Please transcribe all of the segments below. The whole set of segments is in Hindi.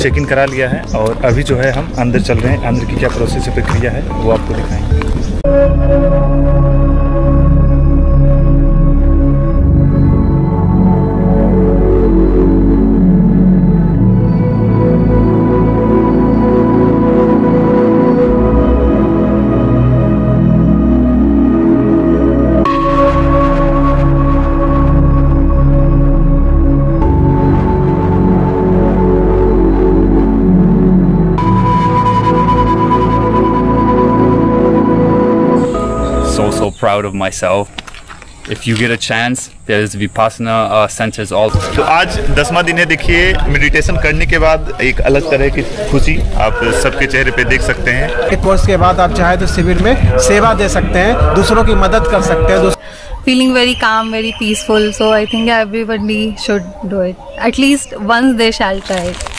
चेक इन करा लिया है और अभी जो है हम अंदर चल रहे हैं। अंदर की क्या प्रोसेस प्रक्रिया है वो आपको दिखाएंगे। So proud of myself. If you get a chance, there's Vipassana centers all. तो आज 10वां दिन है। देखिए, मेडिटेशन करने के बाद एक अलग तरह की खुशी आप सबके चेहरे पे देख सकते हैं। एक कोर्स के बाद आप चाहे तो शिविर में सेवा दे सकते हैं, दूसरों की मदद कर सकते हैं। Feeling very calm, very peaceful. So I think everybody should do it. At least once they shall try it.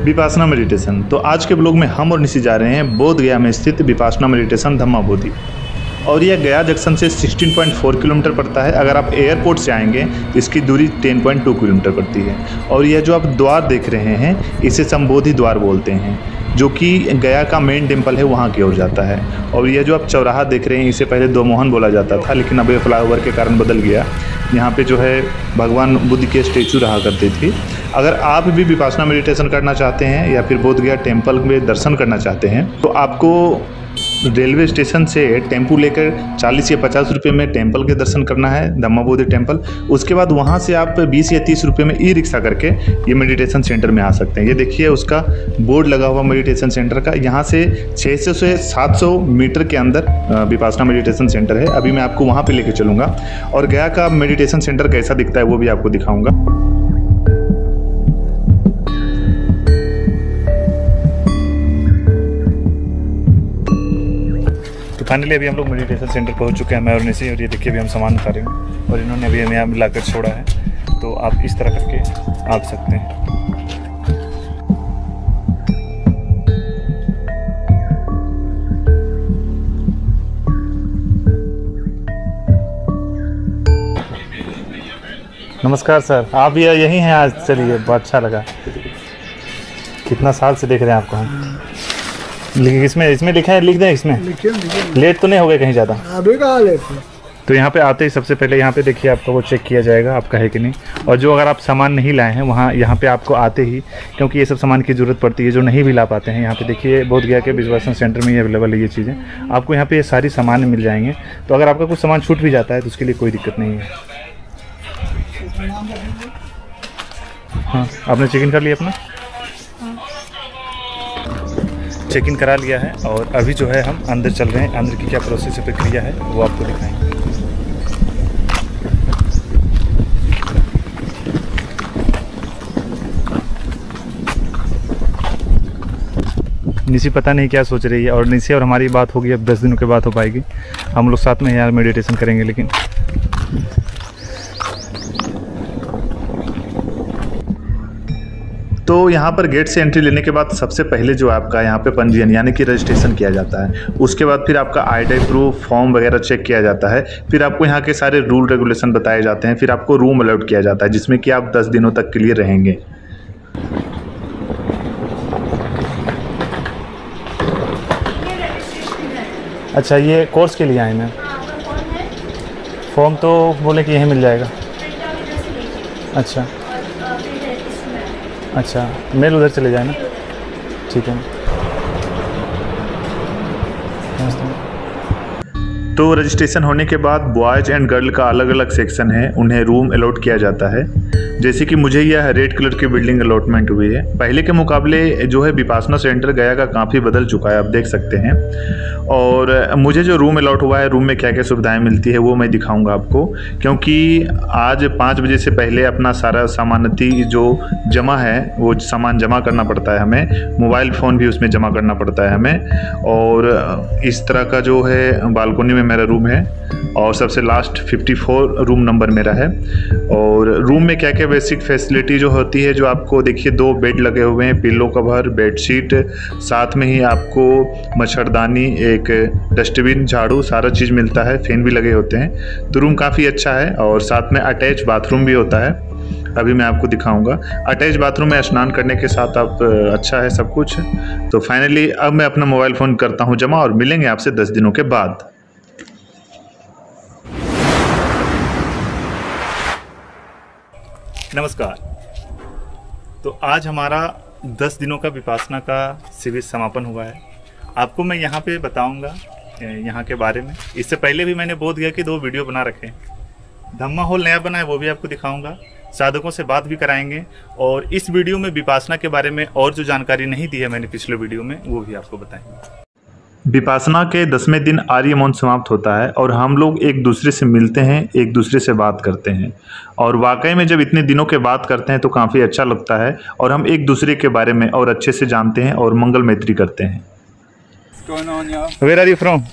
Vipassana meditation. तो आज के ब्लॉग में हम और निशी जा रहे हैं बोध गया में स्थित विपासना मेडिटेशन धम्मा बोधि, और यह गया जंक्शन से 16.4 किलोमीटर पड़ता है। अगर आप एयरपोर्ट से आएंगे तो इसकी दूरी 10.2 किलोमीटर पड़ती है। और यह जो आप द्वार देख रहे हैं इसे संबोधि द्वार बोलते हैं, जो कि गया का मेन टेम्पल है वहाँ की ओर जाता है। और यह जो आप चौराहा देख रहे हैं इसे पहले दोमोहन बोला जाता था, लेकिन अब ये फ्लाईओवर के कारण बदल गया। यहाँ पे जो है भगवान बुद्ध के स्टेचू रहा करते थे। अगर आप भी विपासना मेडिटेशन करना चाहते हैं या फिर बोध गया टेम्पल में दर्शन करना चाहते हैं तो आपको रेलवे स्टेशन से टेम्पू लेकर 40 या 50 रुपये में टेम्पल के दर्शन करना है, धम्मा बोधि टेम्पल। उसके बाद वहाँ से आप 20 या 30 रुपये में ई रिक्शा करके ये मेडिटेशन सेंटर में आ सकते हैं। ये देखिए उसका बोर्ड लगा हुआ मेडिटेशन सेंटर का। यहाँ से 600 से 700 मीटर के अंदर विपासना मेडिटेशन सेंटर है। अभी मैं आपको वहाँ पर लेके चलूँगा और गया का मेडिटेशन सेंटर कैसा दिखता है वो भी आपको दिखाऊँगा। तो फाइनली अभी हम लोग मेडिटेशन सेंटर पहुंच चुके हैं, मैं और निशी। और ये देखिए अभी हम सामान उठा रहे हैं और इन्होंने अभी हमें यहाँ मिलाकर छोड़ा है। तो आप इस तरह करके आ सकते हैं। नमस्कार सर, आप भी यहीं हैं आज? चलिए, बहुत अच्छा लगा। कितना साल से देख रहे हैं आपको हम। इसमें लिखा है, लिख दें इसमें। लेट तो नहीं हो गए कहीं ज़्यादा? अभी कहाँ लेट है। तो यहाँ पे आते ही सबसे पहले यहाँ पे देखिए आपका वो चेक किया जाएगा आपका है कि नहीं। और जो अगर आप सामान नहीं लाए हैं वहाँ यहाँ पे आपको आते ही, क्योंकि ये सब सामान की ज़रूरत पड़ती है जो नहीं भी ला पाते हैं। यहाँ पे देखिए बोध गया के विपासना सेंटर में ही अवेलेबल है ये चीज़ें। आपको यहाँ पे ये सारी सामान मिल जाएंगे। तो अगर आपका कुछ सामान छूट भी जाता है तो उसके लिए कोई दिक्कत नहीं है। हाँ, आपने चेक इन कर लिया अपना? चेक इन करा लिया है और अभी जो है हम अंदर चल रहे हैं। अंदर की क्या प्रोसेस प्रक्रिया है वो आपको दिखाएंगे। निशी पता नहीं क्या सोच रही है, और निशी और हमारी बात होगी अब 10 दिनों के बाद हो पाएगी। हम लोग साथ में यहाँ मेडिटेशन करेंगे। लेकिन तो यहाँ पर गेट से एंट्री लेने के बाद सबसे पहले जो आपका यहाँ पे पंजीयन यानी कि रजिस्ट्रेशन किया जाता है। उसके बाद फिर आपका आईडी प्रूफ फॉर्म वगैरह चेक किया जाता है। फिर आपको यहाँ के सारे रूल रेगुलेशन बताए जाते हैं। फिर आपको रूम अलॉट किया जाता है जिसमें कि आप 10 दिनों तक के लिए रहेंगे। अच्छा, ये कोर्स के लिए आए हैं। फॉर्म तो बोले कि यहीं मिल जाएगा। अच्छा, मेल उधर चले जाए ना। ठीक है। तो रजिस्ट्रेशन होने के बाद बॉयज़ एंड गर्ल का अलग अलग सेक्शन है, उन्हें रूम अलॉट किया जाता है। जैसे कि मुझे यह रेड कलर की बिल्डिंग अलॉटमेंट हुई है। पहले के मुकाबले जो है विपासना सेंटर गया का काफ़ी बदल चुका है, आप देख सकते हैं। और मुझे जो रूम अलॉट हुआ है, रूम में क्या क्या सुविधाएं मिलती है वो मैं दिखाऊंगा आपको, क्योंकि आज 5 बजे से पहले अपना सारा सामानती जो जमा है वो सामान जमा करना पड़ता है हमें। मोबाइल फ़ोन भी उसमें जमा करना पड़ता है हमें। और इस तरह का जो है बालकोनी में मेरा रूम है। और सबसे लास्ट 54 रूम नंबर मेरा है। और रूम में क्या क्या बेसिक फैसिलिटी जो होती है, जो आपको देखिए 2 बेड लगे हुए हैं, पिल्लो कवर, बेडशीट, साथ में ही आपको मच्छरदानी, एक डस्टबिन, झाड़ू, सारा चीज़ मिलता है, फैन भी लगे होते हैं। तो रूम काफ़ी अच्छा है और साथ में अटैच बाथरूम भी होता है। अभी मैं आपको दिखाऊंगा। अटैच बाथरूम में स्नान करने के साथ आप अच्छा है सब कुछ। तो फाइनली अब मैं अपना मोबाइल फ़ोन करता हूं जमा और मिलेंगे आपसे 10 दिनों के बाद। नमस्कार। तो आज हमारा 10 दिनों का विपासना का शिविर समापन हुआ है। आपको मैं यहाँ पे बताऊंगा यहाँ के बारे में। इससे पहले भी मैंने बोध गया कि 2 वीडियो बना रखे हैं। धम्मा हॉल नया बना है, वो भी आपको दिखाऊंगा। साधकों से बात भी कराएंगे और इस वीडियो में विपासना के बारे में और जो जानकारी नहीं दी है मैंने पिछले वीडियो में, वो भी आपको बताएंगे। विपासना के 10वें दिन आर्य मौन समाप्त होता है और हम लोग एक दूसरे से मिलते हैं, एक दूसरे से बात करते हैं। और वाकई में जब इतने दिनों के बात करते हैं तो काफ़ी अच्छा लगता है और हम एक दूसरे के बारे में और अच्छे से जानते हैं और मंगल मैत्री करते हैं। What's going on, y'all? Where are you from?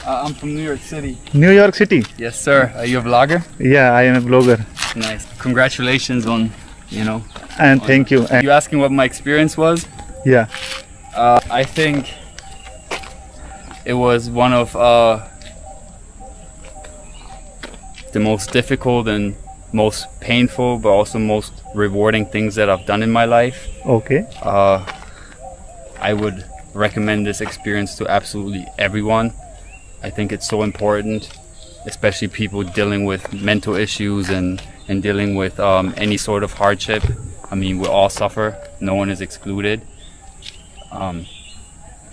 I'm from New York City. New York City? Yes, sir. Are you a vlogger? Yeah, I am a blogger. Nice. Congratulations on, And thank you. You asking what my experience was? Yeah. I think it was one of the most difficult and most painful, but also most rewarding things that I've done in my life. Okay. I would recommend this experience to absolutely everyone. I think it's so important, especially people dealing with mental issues and dealing with any sort of hardship. I mean, we all suffer. No one is excluded.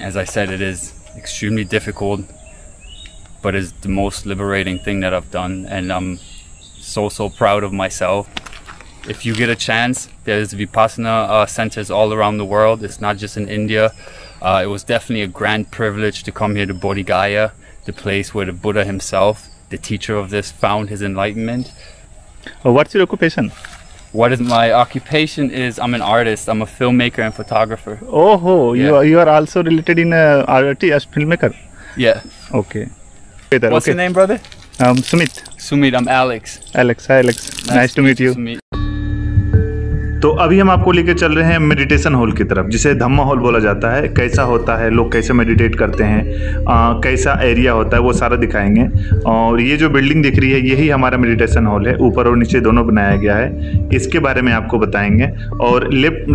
As I said, it is extremely difficult, but it's the most liberating thing that I've done, and I'm so proud of myself. If you get a chance, there's Vipassana centers all around the world. It's not just in India. It was definitely a grand privilege to come here to Bodh Gaya, the place where the Buddha himself, the teacher of this, found his enlightenment. What's your occupation? What is my occupation is I'm an artist. I'm a filmmaker and photographer. Oh, Yeah. you are also related in art as filmmaker. Yeah. Okay. What's your name, brother? Sumit. Sumit. I'm Alex. Alex. Hi, Alex. Nice to meet you. Sumit. तो अभी हम आपको लेके चल रहे हैं मेडिटेशन हॉल की तरफ, जिसे धम्मा हॉल बोला जाता है। कैसा होता है, लोग कैसे मेडिटेट करते हैं, कैसा एरिया होता है, वो सारा दिखाएंगे। और ये जो बिल्डिंग दिख रही है, यही हमारा मेडिटेशन हॉल है। ऊपर और नीचे दोनों बनाया गया है, इसके बारे में आपको बताएंगे। और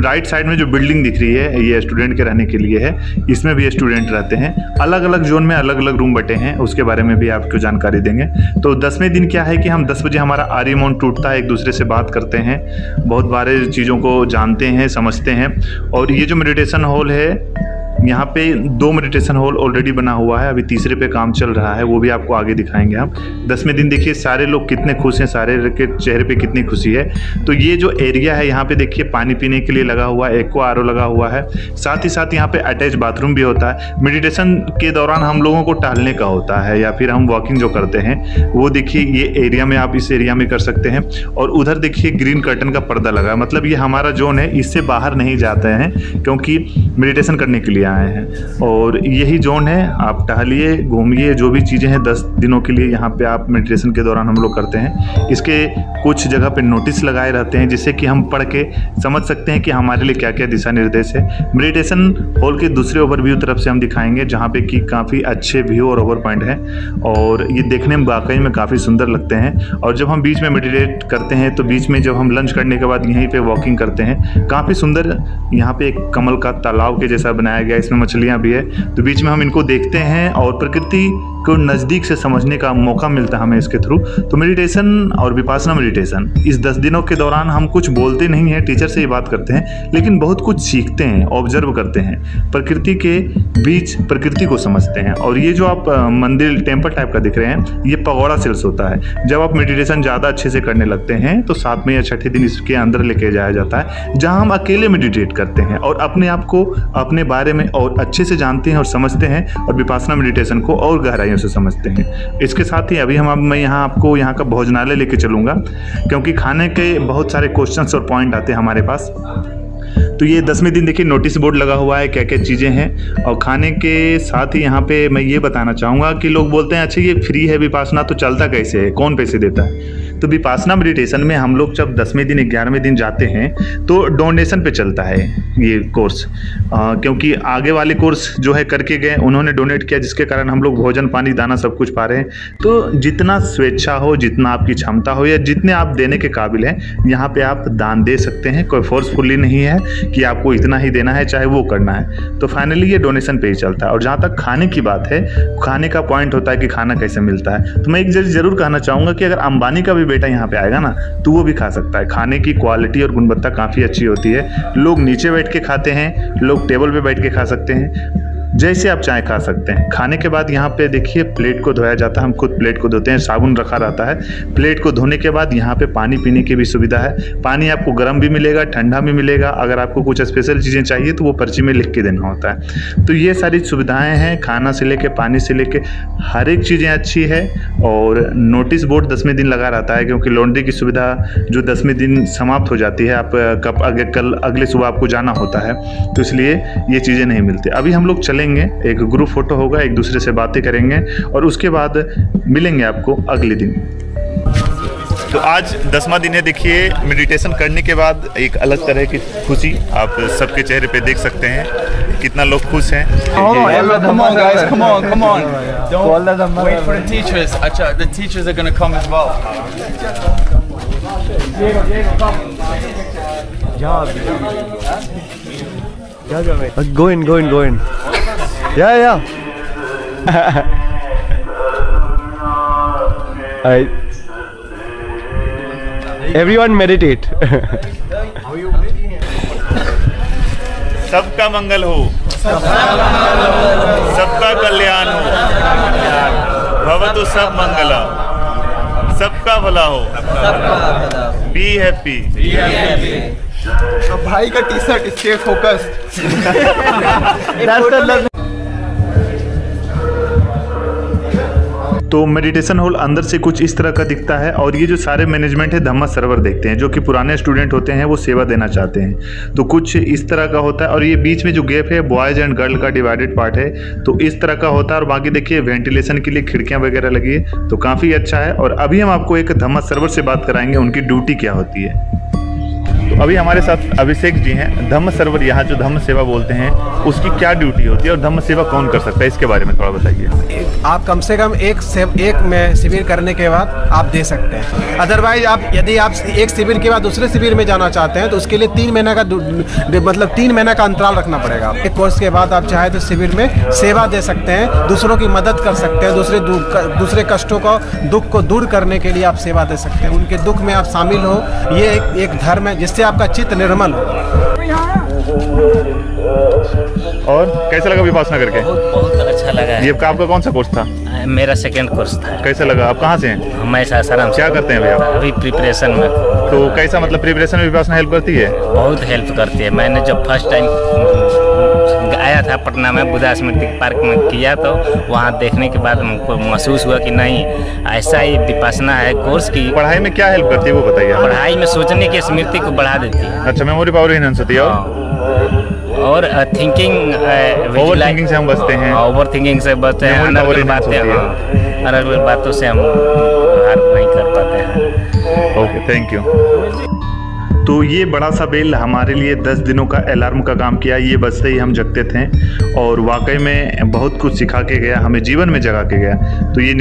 राइट साइड में जो बिल्डिंग दिख रही है, ये स्टूडेंट के रहने के लिए है। इसमें भी स्टूडेंट रहते हैं। अलग अलग जोन में अलग अलग रूम बटे हैं, उसके बारे में भी आपको जानकारी देंगे। तो 10वें दिन क्या है कि हम 10 बजे हमारा आर्य मौन टूटता है, एक दूसरे से बात करते हैं, बहुत बारे चीज़ों को जानते हैं, समझते हैं। और ये जो मेडिटेशन हॉल है, यहाँ पे 2 मेडिटेशन हॉल ऑलरेडी बना हुआ है, अभी तीसरे पे काम चल रहा है, वो भी आपको आगे दिखाएंगे हम। 10वें दिन देखिए सारे लोग कितने खुश हैं, सारे के चेहरे पे कितनी खुशी है। तो ये जो एरिया है, यहाँ पे देखिए पानी पीने के लिए लगा हुआ है, एक्वा आरओ लगा हुआ है। साथ ही साथ यहाँ पे अटैच बाथरूम भी होता है। मेडिटेशन के दौरान हम लोगों को टहलने का होता है या फिर हम वॉकिंग जो करते हैं, वो देखिए ये एरिया में आप इस एरिया में कर सकते हैं। और उधर देखिए ग्रीन कर्टन का पर्दा लगा है, मतलब ये हमारा जोन है, इससे बाहर नहीं जाते हैं क्योंकि मेडिटेशन करने के लिए आए हैं। और यही जोन है, आप टहलिए, घूमिए, जो भी चीज़ें हैं 10 दिनों के लिए यहाँ पे आप मेडिटेशन के दौरान हम लोग करते हैं। इसके कुछ जगह पे नोटिस लगाए रहते हैं, जिससे कि हम पढ़ के समझ सकते हैं कि हमारे लिए क्या क्या दिशा निर्देश है। मेडिटेशन हॉल के दूसरे ओवरव्यू तरफ से हम दिखाएंगे, जहाँ पे कि काफ़ी अच्छे व्यू और ओवर पॉइंट हैं और ये देखने में वाकई में काफ़ी सुंदर लगते हैं। और जब हम बीच में मेडिटेट करते हैं तो बीच में जब हम लंच करने के बाद यहीं पे वॉकिंग करते हैं, काफ़ी सुंदर यहाँ पे एक कमल का तालाब के जैसा बनाया गया, इसमें मछलियाँ भी है। तो बीच में हम इनको देखते हैं और प्रकृति को नज़दीक से समझने का मौका मिलता है हमें इसके थ्रू। तो मेडिटेशन और विपासना मेडिटेशन, इस 10 दिनों के दौरान हम कुछ बोलते नहीं हैं, टीचर से ही बात करते हैं, लेकिन बहुत कुछ सीखते हैं, ऑब्जर्व करते हैं, प्रकृति के बीच प्रकृति को समझते हैं। और ये जो आप मंदिर टेम्पल टाइप का दिख रहे हैं, ये पगोड़ा सेल्स होता है। जब आप मेडिटेशन ज़्यादा अच्छे से करने लगते हैं तो 7वें या 6ठे दिन इसके अंदर लेके जाया जाता है, जहाँ हम अकेले मेडिटेट करते हैं और अपने आप को, अपने बारे में और अच्छे से जानते हैं और समझते हैं और विपासना मेडिटेशन को और गहराइयों से समझते हैं। इसके साथ ही अभी मैं यहाँ आपको यहाँ का भोजनालय लेके चलूँगा, क्योंकि खाने के बहुत सारे क्वेश्चंस और पॉइंट आते हैं हमारे पास। तो ये 10वें दिन देखिए नोटिस बोर्ड लगा हुआ है क्या क्या चीज़ें हैं। और खाने के साथ ही यहाँ पे मैं ये बताना चाहूँगा कि लोग बोलते हैं अच्छा ये फ्री है विपासना तो चलता कैसे है, कौन पैसे देता है। तो विपासना मेडिटेशन में हम लोग जब 10वें दिन 11वें दिन जाते हैं तो डोनेशन पे चलता है ये कोर्स, क्योंकि आगे वाले कोर्स जो है करके गए उन्होंने डोनेट किया, जिसके कारण हम लोग भोजन पानी दाना सब कुछ पा रहे हैं। तो जितना स्वेच्छा हो, जितना आपकी क्षमता हो या जितने आप देने के काबिल हैं, यहाँ पे आप दान दे सकते हैं। कोई फोर्सफुली नहीं है कि आपको इतना ही देना है चाहे वो करना है। तो फाइनली ये डोनेशन पे ही चलता है। और जहाँ तक खाने की बात है, खाने का पॉइंट होता है कि खाना कैसे मिलता है। तो मैं एक जरूर कहना चाहूँगा कि अगर अंबानी का भी बेटा यहाँ पे आएगा ना तो वो भी खा सकता है। खाने की क्वालिटी और गुणवत्ता काफ़ी अच्छी होती है। लोग नीचे बैठ के खाते हैं, लोग टेबल पे बैठ के खा सकते हैं, जैसे आप चाहे खा सकते हैं। खाने के बाद यहाँ पे देखिए प्लेट को धोया जाता है, हम खुद प्लेट को धोते हैं, साबुन रखा रहता है। प्लेट को धोने के बाद यहाँ पे पानी पीने की भी सुविधा है। पानी आपको गर्म भी मिलेगा, ठंडा भी मिलेगा। अगर आपको कुछ स्पेशल चीज़ें चाहिए तो वो पर्ची में लिख के देना होता है। तो ये सारी सुविधाएं हैं, खाना से लेके पानी से लेके हर एक चीज़ें अच्छी है। और नोटिस बोर्ड 10वें दिन लगा रहता है, क्योंकि लॉन्ड्री की सुविधा जो 10वें दिन समाप्त हो जाती है, आप कब कल अगले सुबह आपको जाना होता है, तो इसलिए ये चीज़ें नहीं मिलती। अभी हम लोग चलेंगे, एक ग्रुप फोटो होगा, एक दूसरे से बातें करेंगे और उसके बाद मिलेंगे आपको अगले दिन। तो आज 10वां दिन है। देखिए मेडिटेशन करने के बाद एक अलग तरह की खुशी आप सबके चेहरे पे देख सकते हैं, कितना लोग खुश हैं। Come on guys, come on. Don't wait for the teachers. Acha, the teachers are going to come as well. Go in. Yeah. Everyone meditate. सबका मंगल हो, सबका कल्याण हो, भवतु सब मंगला, सबका भला हो, बी हैप्पी। भाई का टी शर्ट स्टे फोकस्ड। तो मेडिटेशन हॉल अंदर से कुछ इस तरह का दिखता है। और ये जो सारे मैनेजमेंट है धम्मा सरोवर देखते हैं, जो कि पुराने स्टूडेंट होते हैं वो सेवा देना चाहते हैं, तो कुछ इस तरह का होता है। और ये बीच में जो गैप है बॉयज़ एंड गर्ल का डिवाइडेड पार्ट है, तो इस तरह का होता है। और बाकी देखिए वेंटिलेशन के लिए खिड़कियाँ वगैरह लगी है, तो काफ़ी अच्छा है। और अभी हम आपको एक धम्मा सरोवर से बात कराएंगे, उनकी ड्यूटी क्या होती है। तो अभी हमारे साथ अभिषेक जी हैं। धम्म सरोवर यहाँ जो धम्म सेवा बोलते हैं उसकी क्या ड्यूटी होती है और धम्म सेवा कौन कर सकता है, इसके बारे में थोड़ा बताइए। आप कम से कम एक में शिविर करने के बाद आप दे सकते हैं। अदरवाइज यदि आप एक शिविर के बाद दूसरे शिविर में जाना चाहते हैं तो उसके लिए 3 महीना का मतलब 3 महीना का अंतराल रखना पड़ेगा। एक कोर्स के बाद आप चाहे तो शिविर में सेवा दे सकते हैं, दूसरों की मदद कर सकते हैं, दूसरे कष्टों को दुख को दूर करने के लिए आप सेवा दे सकते हैं। उनके दुख में आप शामिल हो, ये एक धर्म है जिससे आपका चित्त निर्मल हो। और कैसा लगा विपासना करके? बहुत अच्छा लगा है। ये आपका कौन सा कोर्स था? मेरा सेकंड कोर्स था। कैसा लगा? आप कहाँ से हैं? मैं सासाराम से। क्या करते हैं भैया? अभी प्रिपरेशन में। तो कैसा मतलब प्रिपरेशन में विपासना हेल्प करती है? बहुत हेल्प करती है। मैंने जब फर्स्ट टाइम आया था पटना में बुद्धा स्मृति पार्क में किया, तो वहाँ देखने के बाद हमको महसूस हुआ कि नहीं ऐसा ही विपासना है कोर्स की। पढ़ाई में क्या हेल्प करती है वो बताइए। पढ़ाई में सोचने की स्मृति को बढ़ा देती है। अच्छा, मेमोरी पावर एनहांस होती है। और थिंकिंग ओवर थिंकिंग से हम बचते हैं। ओवर थिंकिंग से बचते हैं। अलग बातों से हम हार नहीं कर पाते हैं। Okay, thank you. तो ये बड़ा सा बेल हमारे लिए 10 दिनों का अलार्म का काम किया। ये बजते ही हम जगते थे और वाकई में बहुत कुछ सिखा के गया, हमें जीवन में जगा के गया। तो ये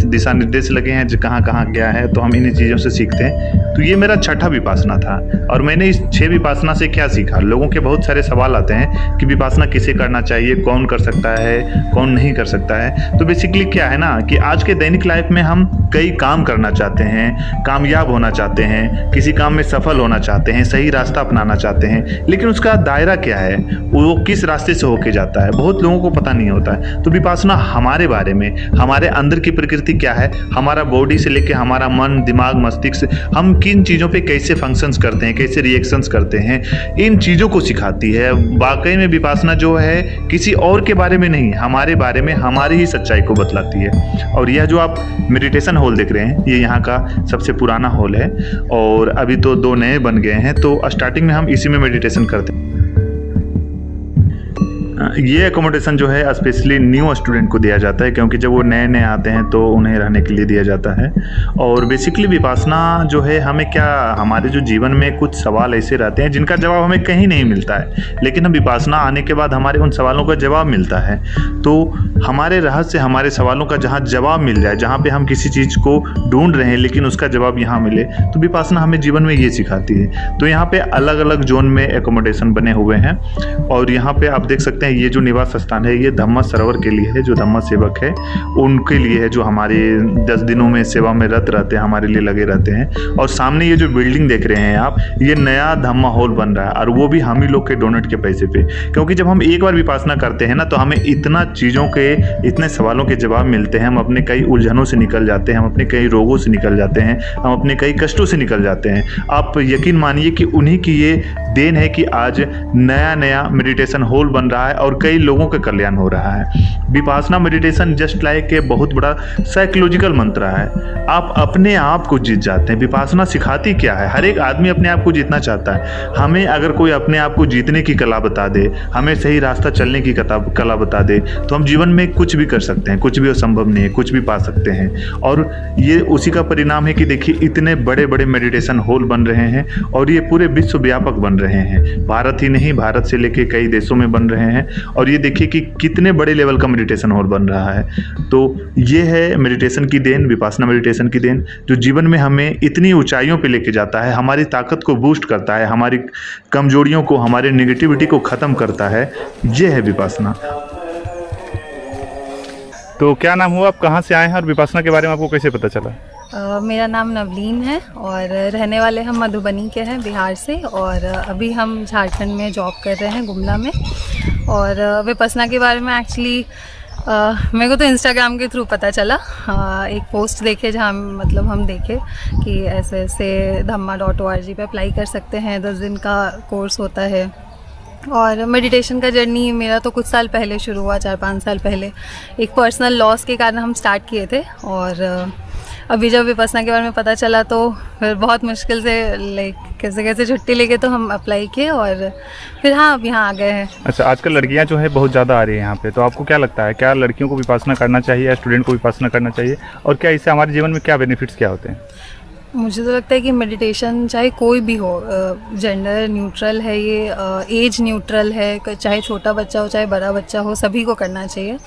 दिशा निर्देश लगे हैं जो कहाँ कहाँ गया है, तो हम इन्हीं चीज़ों से सीखते हैं। तो ये मेरा 6ठा विपासना था और मैंने इस 6 विपासना से क्या सीखा। लोगों के बहुत सारे सवाल आते हैं कि विपासना किसे करना चाहिए, कौन कर सकता है, कौन नहीं कर सकता है। तो बेसिकली क्या है ना कि आज के दैनिक लाइफ में हम कई काम करना चाहते हैं, कामयाब होना चाहते हैं, किसी काम में सफल होना चाहते हैं, सही रास्ता अपनाना चाहते हैं, लेकिन उसका दायरा क्या है, वो किस रास्ते से होके जाता है, बहुत लोगों को पता नहीं होता है। तो विपासना हमारे बारे में, हमारे अंदर की प्रकृति क्या है, हमारा बॉडी से लेके हमारा मन, दिमाग, मस्तिष्क, हम किन चीज़ों पे कैसे फंक्शंस करते हैं, कैसे रिएक्शंस करते हैं, इन चीज़ों को सिखाती है। वाकई में विपासना जो है किसी और के बारे में नहीं, हमारे बारे में, हमारी ही सच्चाई को बतलाती है। और यह जो आप मेडिटेशन हॉल देख रहे हैं, ये यहाँ का सबसे पुराना हॉल है और अभी तो 2 नए बन गए गए हैं, तो स्टार्टिंग में हम इसी में मेडिटेशन करते हैं। ये एकोमोडेशन जो है स्पेशली न्यू स्टूडेंट को दिया जाता है, क्योंकि जब वो नए नए आते हैं तो उन्हें रहने के लिए दिया जाता है। और बेसिकली विपासना जो है हमें क्या, हमारे जो जीवन में कुछ सवाल ऐसे रहते हैं जिनका जवाब हमें कहीं नहीं मिलता है, लेकिन हम विपासना आने के बाद हमारे उन सवालों का जवाब मिलता है। तो हमारे रहस्य, हमारे सवालों का जहाँ जवाब मिल जाए, जहाँ पे हम किसी चीज़ को ढूंढ रहे हैं लेकिन उसका जवाब यहाँ मिले, तो विपासना हमें जीवन में ये सिखाती है। तो यहाँ पे अलग अलग जोन में एकोमोडेशन बने हुए हैं, और यहाँ पे आप देख सकते हैं ये जो निवास स्थान है ये धम्म सरोवर के लिए है, जो धम्म सेवक है उनके लिए है, जो हमारे 10 दिनों में सेवा में रत रहते हैं, हमारे लिए लगे रहते हैं। और सामने ये जो बिल्डिंग देख रहे हैं आप, ये नया धम्मा हॉल बन रहा है, और वो भी हम ही लोग के डोनेट के पैसे पे। क्योंकि जब हम एक बार विपासना करते हैं ना, तो हमें इतना चीज़ों के, इतने सवालों के जवाब मिलते हैं, हम अपने कई उलझनों से निकल जाते हैं, हम अपने कई रोगों से निकल जाते हैं, हम अपने कई कष्टों से निकल जाते हैं। आप यकीन मानिए कि उन्हीं की ये देन है कि आज नया नया मेडिटेशन हॉल बन रहा है और कई लोगों का कल्याण हो रहा है। Vipassana meditation just like a बहुत बड़ा साइकोलॉजिकल मंत्र है। आप अपने आप को जीत जाते हैं। विपासना सिखाती क्या है, हर एक आदमी अपने आप को जीतना चाहता है। हमें अगर कोई अपने आप को जीतने की कला बता दे, हमें सही रास्ता चलने की कला बता दे, तो हम जीवन में कुछ भी कर सकते हैं, कुछ भी असंभव नहीं है, कुछ भी पा सकते हैं। और ये उसी का परिणाम है कि देखिए इतने बड़े बड़े मेडिटेशन हॉल बन रहे हैं, और ये पूरे विश्व व्यापक बन रहे हैं। भारत ही नहीं, भारत से लेके कई देशों में बन रहे हैं। और ये देखिए कि कितने बड़े लेवल का मेडिटेशन हॉल बन रहा है। तो ये है मेडिटेशन की देन, विपासना मेडिटेशन की देन, जो जीवन में हमें इतनी ऊंचाइयों पे लेके जाता है, हमारी ताकत को बूस्ट करता है, हमारी कमजोरियों को, हमारे नेगेटिविटी को ख़त्म करता है। ये है विपासना। तो क्या नाम हुआ, आप कहाँ से आए हैं और विपासना के बारे में आपको कैसे पता चला? मेरा नाम नवलीन है और रहने वाले हम मधुबनी के हैं, बिहार से। और अभी हम झारखंड में जॉब कर रहे हैं, गुमला में। और विपासना के बारे में एक्चुअली मेरे को तो इंस्टाग्राम के थ्रू पता चला। एक पोस्ट देखे जहाँ मतलब हम देखे कि ऐसे ऐसे dhamma.org पे अप्लाई कर सकते हैं, 10 दिन का कोर्स होता है। और मेडिटेशन का जर्नी मेरा तो कुछ साल पहले शुरू हुआ, 4-5 साल पहले। एक पर्सनल लॉस के कारण हम स्टार्ट किए थे, और अभी जब विपासना के बारे में पता चला तो फिर बहुत मुश्किल से लाइक कैसे कैसे छुट्टी लेके तो हम अप्लाई किए, और फिर हाँ अब यहाँ आ गए हैं। अच्छा, आजकल लड़कियाँ जो है बहुत ज़्यादा आ रही है यहाँ पे, तो आपको क्या लगता है, क्या लड़कियों को विपासना करना चाहिए या स्टूडेंट को विपासना करना चाहिए, और क्या इससे हमारे जीवन में क्या बेनिफिट्स क्या होते हैं? मुझे तो लगता है कि मेडिटेशन चाहे कोई भी हो, जेंडर न्यूट्रल है, ये एज न्यूट्रल है, चाहे छोटा बच्चा हो चाहे बड़ा बच्चा हो, सभी को करना चाहिए।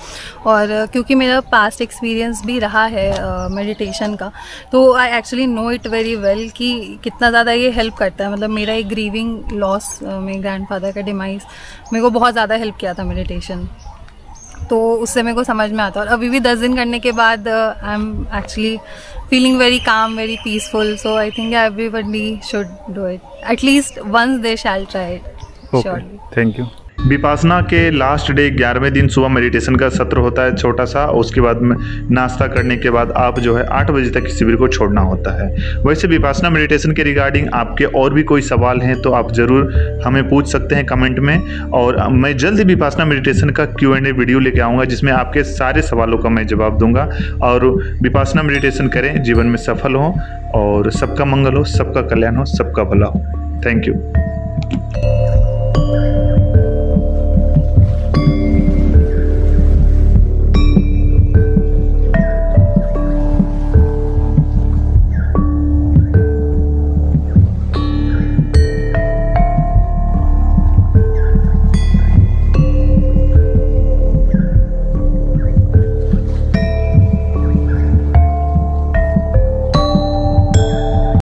और क्योंकि मेरा पास्ट एक्सपीरियंस भी रहा है मेडिटेशन का, तो I actually know it very well कि कितना ज़्यादा ये हेल्प करता है। मतलब मेरा एक ग्रीविंग लॉस, मेरे ग्रैंडफादर का डिमाइस, मेरे को बहुत ज़्यादा हेल्प किया था मेडिटेशन, तो उससे मेरे को समझ में आता है। और अभी भी 10 दिन करने के बाद I am actually feeling very calm, very peaceful. So I think everybody should do it. At least once they shall try it. Okay. Surely. Thank you. Vipassana के लास्ट डे 11वें दिन सुबह मेडिटेशन का सत्र होता है छोटा सा। उसके बाद में नाश्ता करने के बाद आप जो है 8 बजे तक शिविर को छोड़ना होता है। वैसे विपासना मेडिटेशन के रिगार्डिंग आपके और भी कोई सवाल हैं तो आप ज़रूर हमें पूछ सकते हैं कमेंट में, और मैं जल्द ही विपासना मेडिटेशन का Q&A वीडियो लेके आऊँगा जिसमें आपके सारे सवालों का मैं जवाब दूंगा। और विपासना मेडिटेशन करें, जीवन में सफल हों, और सबका मंगल हो, सबका कल्याण हो, सबका भला हो। Thank you.